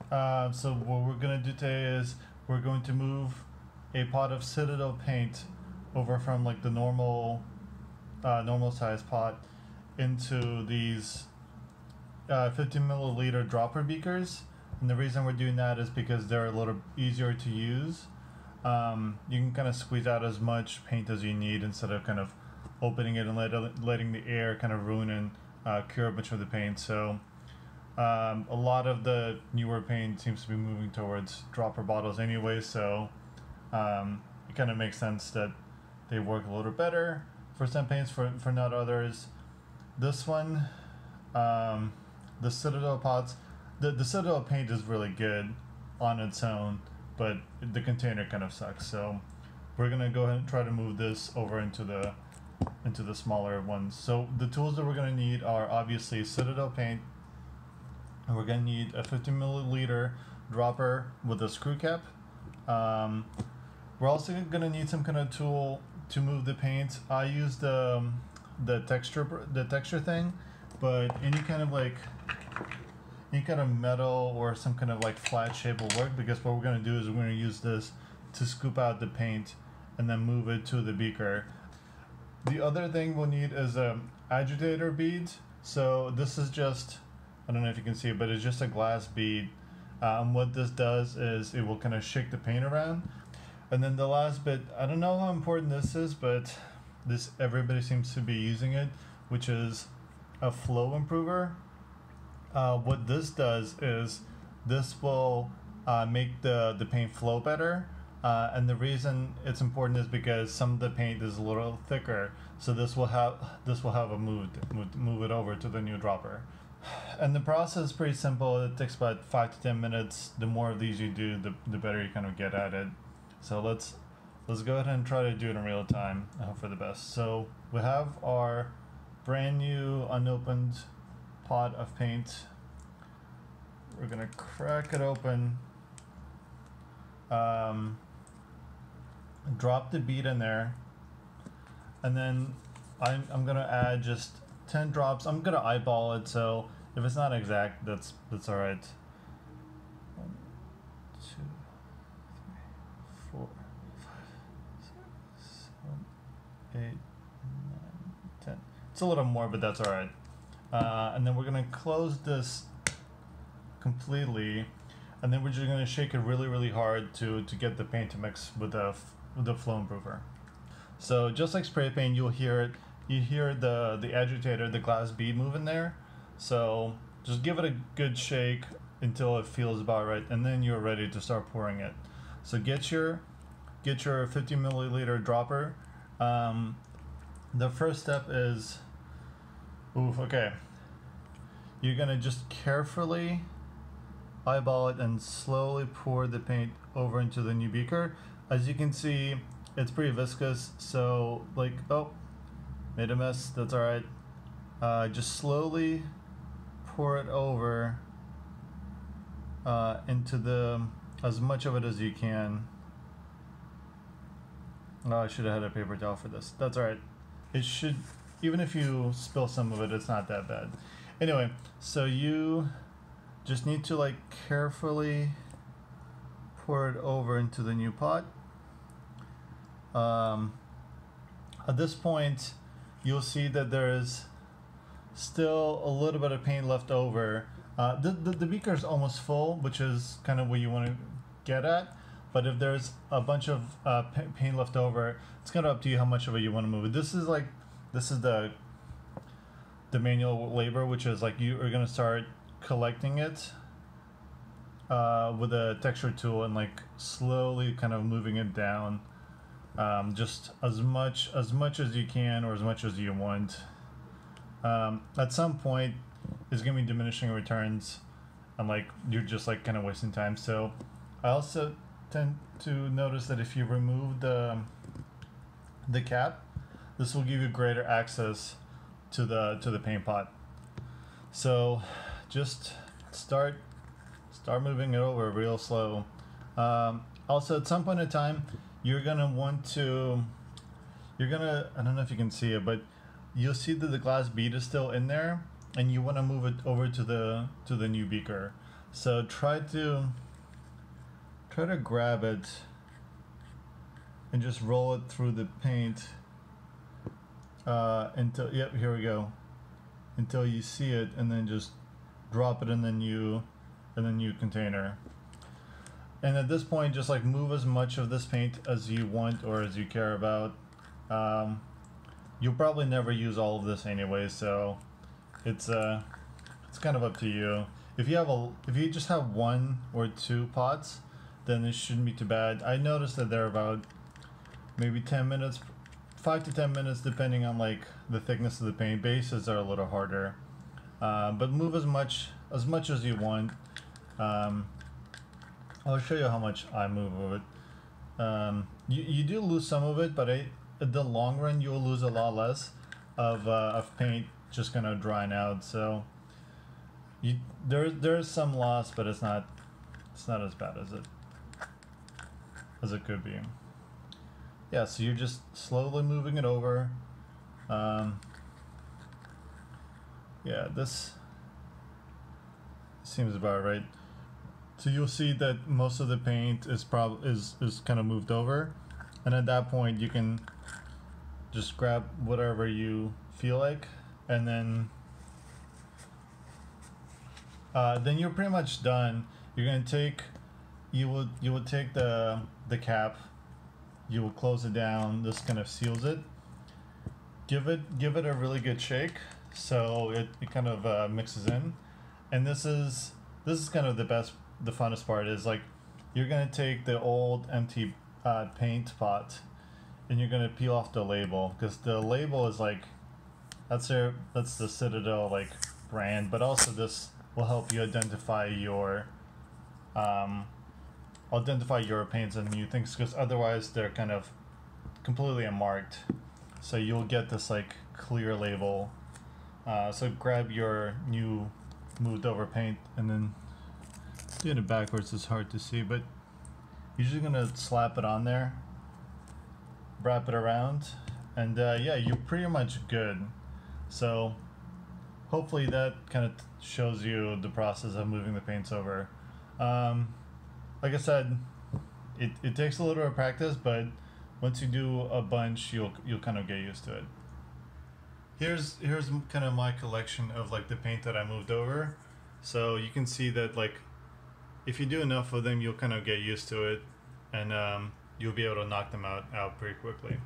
So what we're gonna do today is we're going to move a pot of Citadel paint over from like the normal size pot into these 50 milliliter dropper beakers. And the reason we're doing that is because they're a little easier to use. You can kind of squeeze out as much paint as you need instead of kind of opening it and letting the air kind of ruin and cure much of the paint. So a lot of the newer paint seems to be moving towards dropper bottles anyway, so it kind of makes sense that they work a little better for some paints, for not others. This one, the Citadel pots, the Citadel paint is really good on its own, but the container kind of sucks. So we're gonna go ahead and try to move this over into the smaller ones. So the tools that we're gonna need are obviously Citadel paint, and we're gonna need a 50 milliliter dropper with a screw cap. We're also gonna need some kind of tool to move the paint. I use the texture thing, but any kind of metal or some kind of like flat shape will work, because what we're gonna do is we're gonna use this to scoop out the paint and then move it to the beaker. The other thing we'll need is agitator beads. So this is just, I don't know if you can see it, but it's just a glass bead. What this does is it will kind of shake the paint around. And then the last bit, I don't know how important this is, but everybody seems to be using it, which is a flow improver. What this does is this will make the paint flow better. And the reason it's important is because some of the paint is a little thicker, so this will have a move it over to the new dropper. And the process is pretty simple. It takes about 5 to 10 minutes. The more of these you do, the better you kind of get at it. So let's go ahead and try to do it in real time. I hope for the best. So we have our brand new unopened pot of paint. We're gonna crack it open. Drop the bead in there, and then I'm gonna add just 10 drops. I'm gonna eyeball it, so if it's not exact, that's all right. 1, 2, 3, 4, 5, 6, 7, 8, 9, 10. It's a little more, but that's all right. And then we're gonna close this completely, and then we're just gonna shake it really hard to get the paint to mix with the flow improver. So just like spray paint, you'll hear it. You hear the agitator, the glass bead move in there. So just give it a good shake until it feels about right, and then you're ready to start pouring it. So get your 50 milliliter dropper. The first step is, okay. You're gonna just carefully eyeball it and slowly pour the paint over into the new beaker. As you can see, it's pretty viscous, so like, oh, made a mess, that's all right. Just slowly pour it over into as much of it as you can. Oh, I should have had a paper towel for this. That's all right. It should, even if you spill some of it, it's not that bad. Anyway, so you just need to like carefully pour it over into the new pot. At this point, you'll see that there is still a little bit of paint left over. The beaker is almost full, which is kind of what you want to get at. But if there's a bunch of paint left over, it's kind of up to you how much of it you want to move. This is the manual labor, which is like you are going to start collecting it with a texture tool and like slowly kind of moving it down, just as much as you can, or as much as you want. At some point it's going to be diminishing returns, and like you're just like kind of wasting time. So I also tend to notice that if you remove the cap, this will give you greater access to the paint pot. So just start moving it over real slow. Also, at some point in time, you're gonna I don't know if you can see it, but you'll see that the glass bead is still in there, and you want to move it over to the new beaker. So try to grab it and just roll it through the paint until, yep, here we go, until you see it, and then just drop it in the new container. And at this point, just like move as much of this paint as you want or as you care about. You'll probably never use all of this anyway, so it's kind of up to you. If you just have 1 or 2 pots, then it shouldn't be too bad. I noticed that they're about maybe 10 minutes, 5 to 10 minutes, depending on like the thickness of the paint. Bases are a little harder, but move as much as you want. I'll show you how much I move of it. You do lose some of it, but in the long run, you'll lose a lot less of paint just kind of drying out. So there is some loss, but it's not as bad as it could be. Yeah, so you're just slowly moving it over. Yeah, this seems about right. So you'll see that most of the paint is kind of moved over, and at that point you can just grab whatever you feel like, and then you're pretty much done. You're gonna take you will take the cap, you will close it down. This kind of seals it. Give it a really good shake so it kind of mixes in, and this is kind of the funnest part is like you're gonna take the old empty paint pot and you're gonna peel off the label, because the label is like that's the Citadel like brand, but also this will help you identify your paints and new things, because otherwise they're kind of completely unmarked. So you'll get this like clear label. So grab your new moved over paint, and then doing it backwards is hard to see, but you're just gonna slap it on there, wrap it around, and yeah, you're pretty much good. So hopefully that kind of shows you the process of moving the paints over. Like I said, it takes a little bit of practice, but once you do a bunch, you'll kind of get used to it. Here's kind of my collection of like the paint that I moved over. So you can see that like if you do enough of them, you'll kind of get used to it, and you'll be able to knock them out pretty quickly.